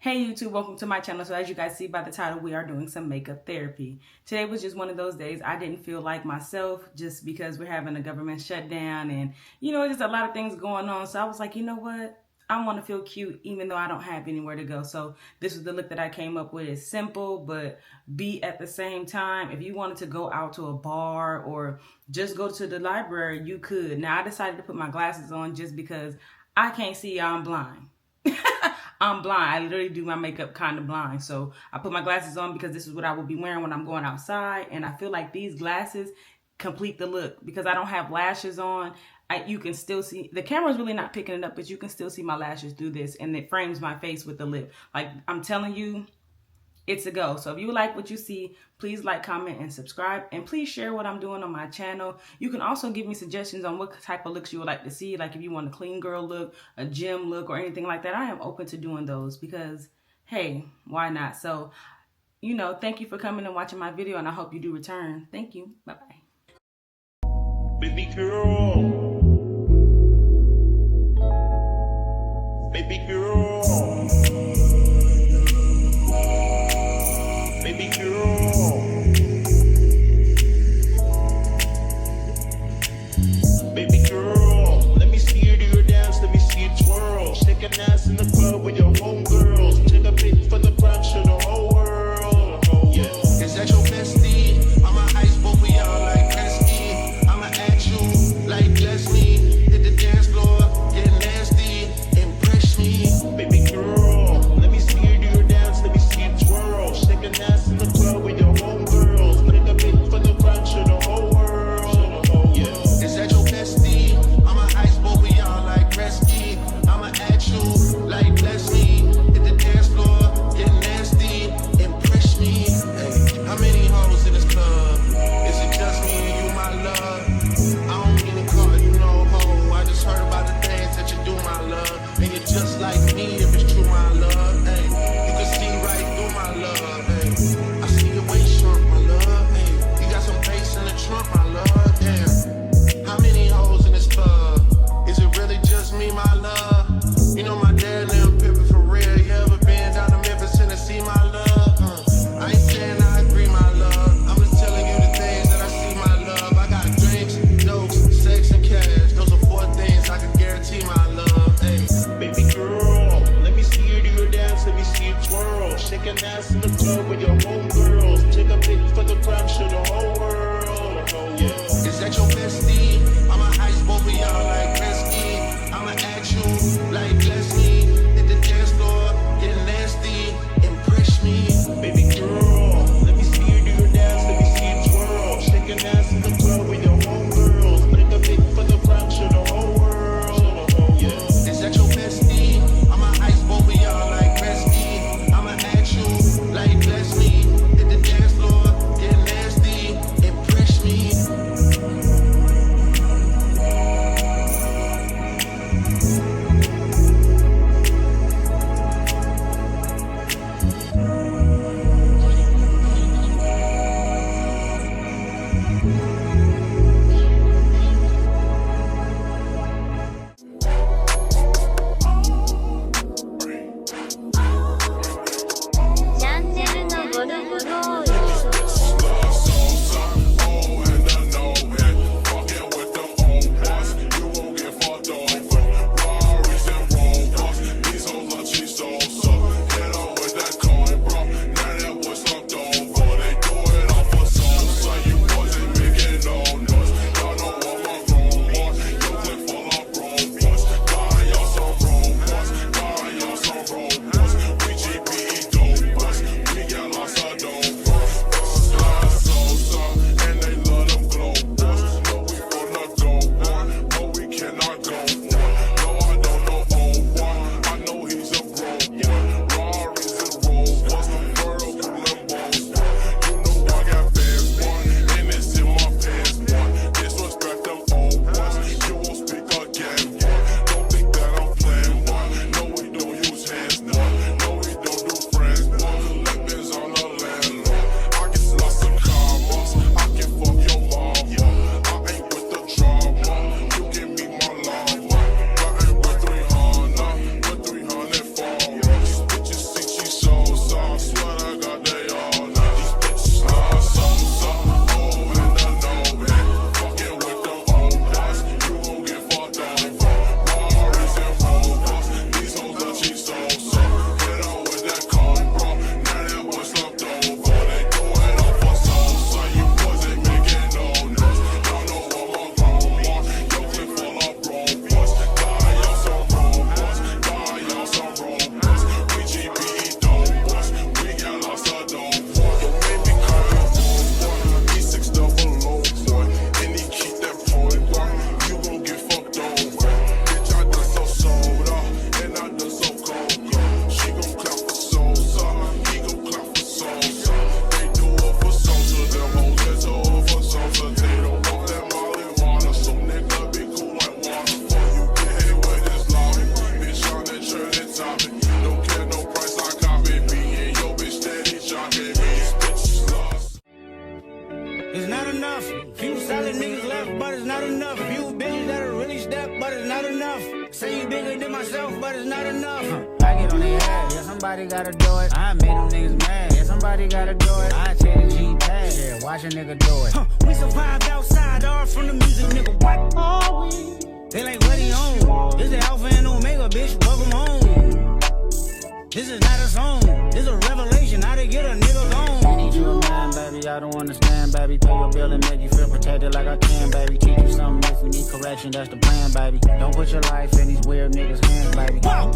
Hey YouTube, welcome to my channel. So as you guys see by the title, we are doing some makeup therapy. Today was just one of those days I didn't feel like myself just because we're having a government shutdown and just a lot of things going on. So I was like, you know what? I want to feel cute even though I don't have anywhere to go. So this is the look that I came up with. It's simple but beat at the same time. If you wanted to go out to a bar or just go to the library, you could. Now I decided to put my glasses on just because I can't see, I'm blind. I'm blind. I literally do my makeup kind of blind. So I put my glasses on because this is what I will be wearing when I'm going outside. And I feel like these glasses complete the look because I don't have lashes on. You can still see, the camera's really not picking it up, but you can still see my lashes through this. And it frames my face with the lip. Like I'm telling you, it's a go. So if you like what you see, please like, comment, and subscribe. And please share what I'm doing on my channel. You can also give me suggestions on what type of looks you would like to see. Like if you want a clean girl look, a gym look, or anything like that. I am open to doing those because, hey, why not? So, thank you for coming and watching my video. And I hope you do return. Thank you. Bye-bye. Baby girl. Baby girl. Baby girl. Baby girl, let me see you do your dance, let me see you twirl. Shake an ass in the club with your homegirls. Take a pic for the brunch of the whole world. Yeah. Is that your bestie? I'ma ice both of y'all like Gretzky. I'ma at you like Leslie. Hit the dance floor, get nasty, impress me. Baby girl, let me see you do your dance, let me see you twirl. Shake an ass in the club with your homegirls. Take a pic for the brunch of the whole world. Yeah. Is that your bestie? I'ma ice both of y'all like Gretzky. I'ma at you like Leslie. Hit the dance floor, get nasty, impress me. Hey, how many hoes in this club? Is it just me and you, my love? I don't mean to call you no hoe. I just heard about the things that you do, my love. And you're just like me if it's true, my love. Hey, you can see right through my love. Hey, I see your waist shrunk, my love. Hey, you got some bass in the trunk, my love. Damn. How many hoes in this club? Is it really just me, my love? You know my dad and them pimpin' for real. You ever been down to Memphis, Tennessee, my love? I ain't saying I agree, my love. I'm just telling you the things that I see, my love. I got drinks, jokes, sex, and cash. Those are 4 things I can guarantee, my love. Hey, baby girl, let me see you do your dance, let me see you twirl. Shake an ass in the club with your homegirls. Take a pic for the crowd, show the whole world. Yeah. Is that your bestie? I'ma ice both of y'all like Gretzky. I'ma at you like Leslie. Hit the dance floor, get nasty, impress me. Baby girl, let me see you do your dance, let me see you twirl. Shake an ass in the club with your homegirls. Take a pic for the crowd, show the whole world. Yeah. Is that your bestie? I'ma ice both of y'all like Gretzky. I'ma at you like Leslie. myself, but it's not enough. I get on their ass, yeah, somebody gotta do it. I made them niggas mad, yeah, somebody gotta do it. I take the G-Pad, yeah, watch a nigga do it. We survived outside, all from the music, nigga, what are we? They like, what he on? This the Alpha and Omega, bitch, welcome home. This is not a song, this a revelation, how to get a nigga gone. I need you a man, baby, I don't understand, baby. Pay your bill and make you feel protected like I can, baby. Teach you something if you need correction, that's the plan, baby. Don't put your life in these weird niggas' hands, baby. Wow.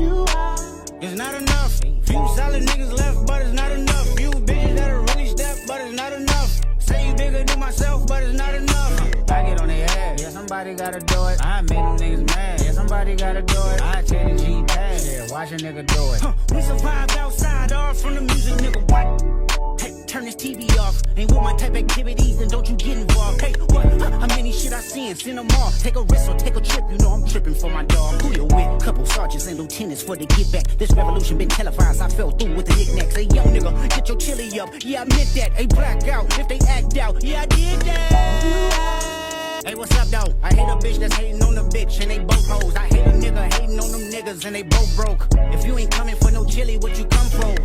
It's not enough. Few solid niggas left, but it's not enough. Few bitches that'll really step, but it's not enough. Say you bigger than myself, but it's not enough. I get on their ass, yeah, somebody gotta do it. I made them niggas mad, yeah, somebody gotta do it. I take the G-Pad, yeah, watch a nigga do it. We survived outside, all from the music, nigga, what? Hey, turn this TV off. Ain't with my type activities, and don't you get involved. Hey, what? How many shit I seen? Send them all. Take a risk or take a trip, you know I'm tripping for my dog. Who you with? Couple sergeants and lieutenants for the get back. This revolution been televised, I fell through with the knickknacks. Hey, yo, nigga, get your chili up. Yeah, I meant that. Hey, black out if they act out. Yeah, I did that. Hey, what's up, though? I hate a bitch that's hating on the bitch, and they both hoes. I hate a nigga hating on them niggas, and they both broke. If you ain't coming for no chili, what you come for?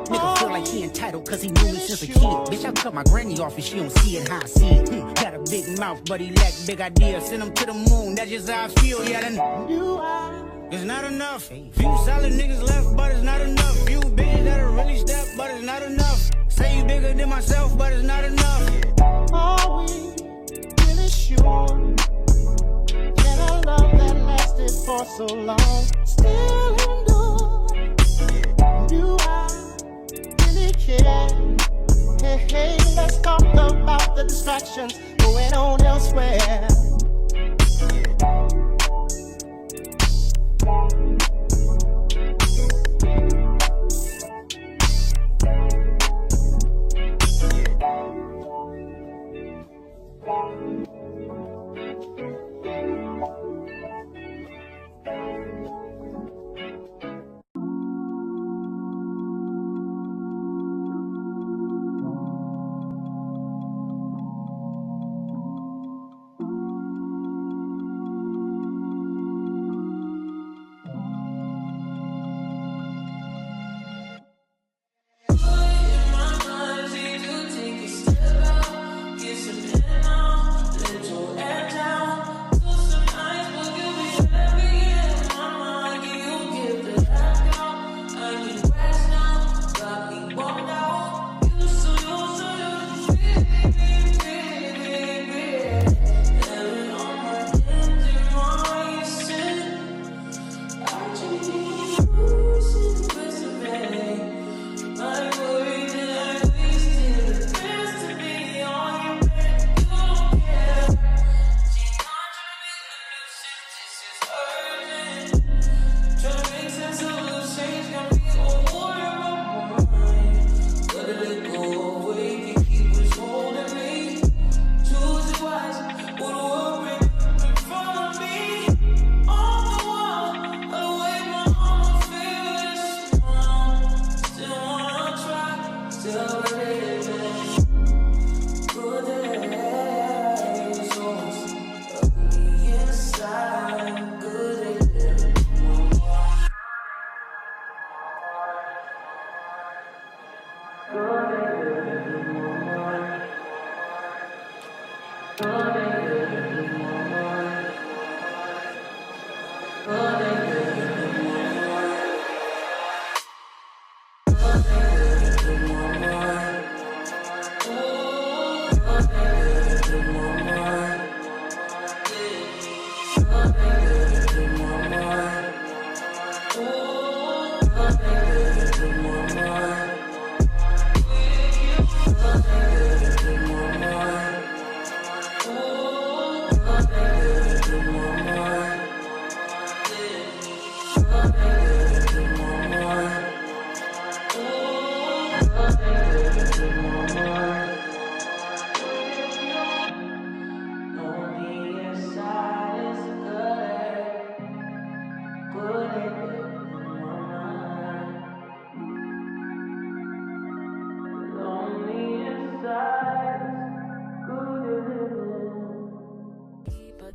Nigga feel like he entitled, cause he knew me since a kid. Bitch, I cut my granny off and she don't see it how I see it. Got a big mouth, but he lack big ideas. Send him to the moon, that's just how I feel, yeah, then it's not enough. Few solid niggas left, but it's not enough. Few bitches that'll really step, but it's not enough. Say you bigger than myself, but it's not enough. Are we really sure that our love that lasted for so long still endure? Do I really care? Hey, hey, let's talk about the distractions going on elsewhere.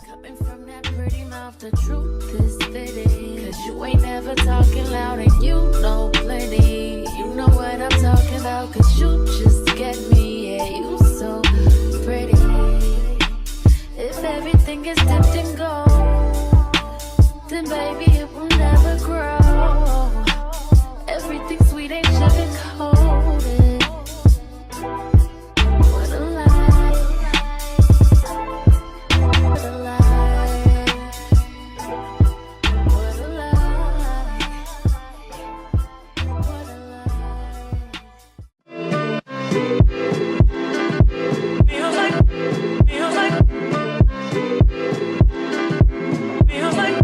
Coming from that pretty mouth, the truth is fitting. Cause you ain't never talking loud and you know plenty. You know what I'm talking about, cause you just get me. Yeah, you so pretty. If everything is dipped in gold, then baby it will never grow. Everything sweet ain't sugar coated. What a lie. What a lie. What a lie. What a lie. Feels like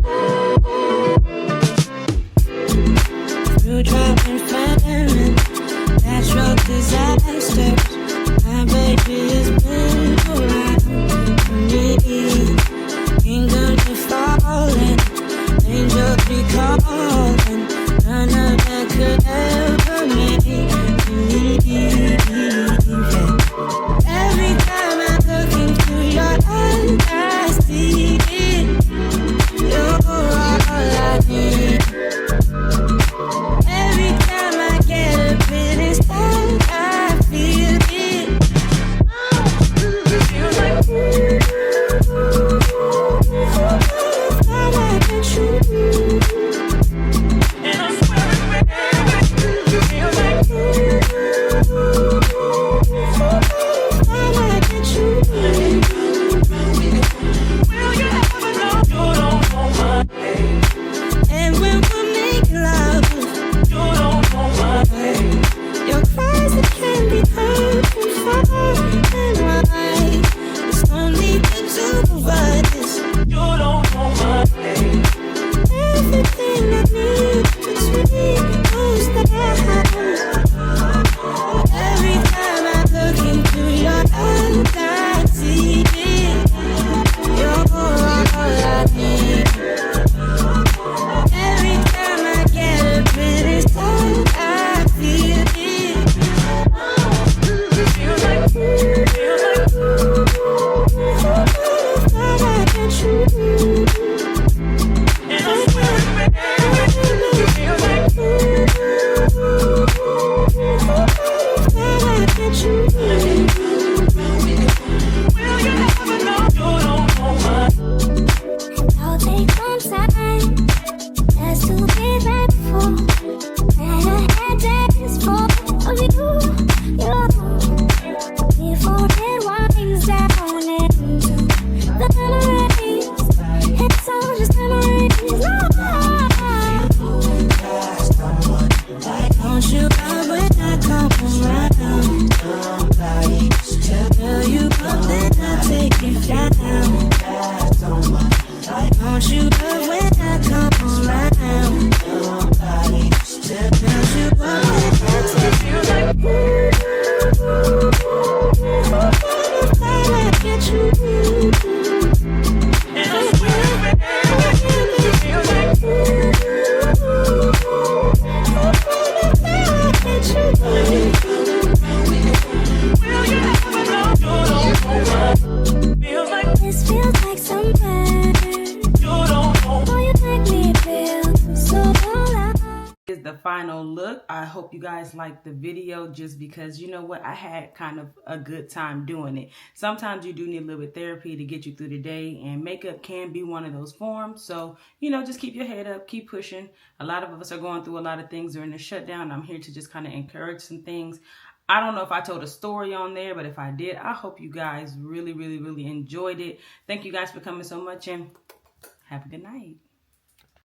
through drought and famine, natural disasters, my baby is built around me. Kingdoms are falling, angels be calling, none of that could ever make me leave. Every time I look into your eyes, I see it. You're all I need. Every time I get a bit inside, I feel it. Feels like I get you. And I swear it feels like I get you. will you ever know you don't know my name? And when we make love, You don't know my name. your cries that can be heard from far and wide. It's only the two of us. You don't know my name. Everything I need between those that every time I look into your eyes, I see it. You're all I need. Every time I get a bit inside, I feel it. Feels like I get you. and I swear it feels like I get you. will you ever know you don't know my I'll take some time just to be thankful that I had days full of you. Before it winds down into the memories, it's all just memories. Don't you love when I come around? Tell you up, then I take it down. Don't you love when I come around? Tell you up, then I take feels like I get you. and I swear it feels like will you ever know you don't know my feels like This feels like somewhere. you don't know Oh, you make me feel so alive. Is the final look. I hope you guys liked the video, just because, you know what, I had kind of a good time doing it. Sometimes you do need a little bit of therapy to get you through the day, and makeup can be one of those forms. So, you know, just keep your head up, keep pushing. A lot of us are going through a lot of things during the shutdown. I'm here to just kind of encourage some things. I don't know if I told a story on there, but if I did, I hope you guys really, really, really enjoyed it. Thank you guys for coming so much, and have a good night.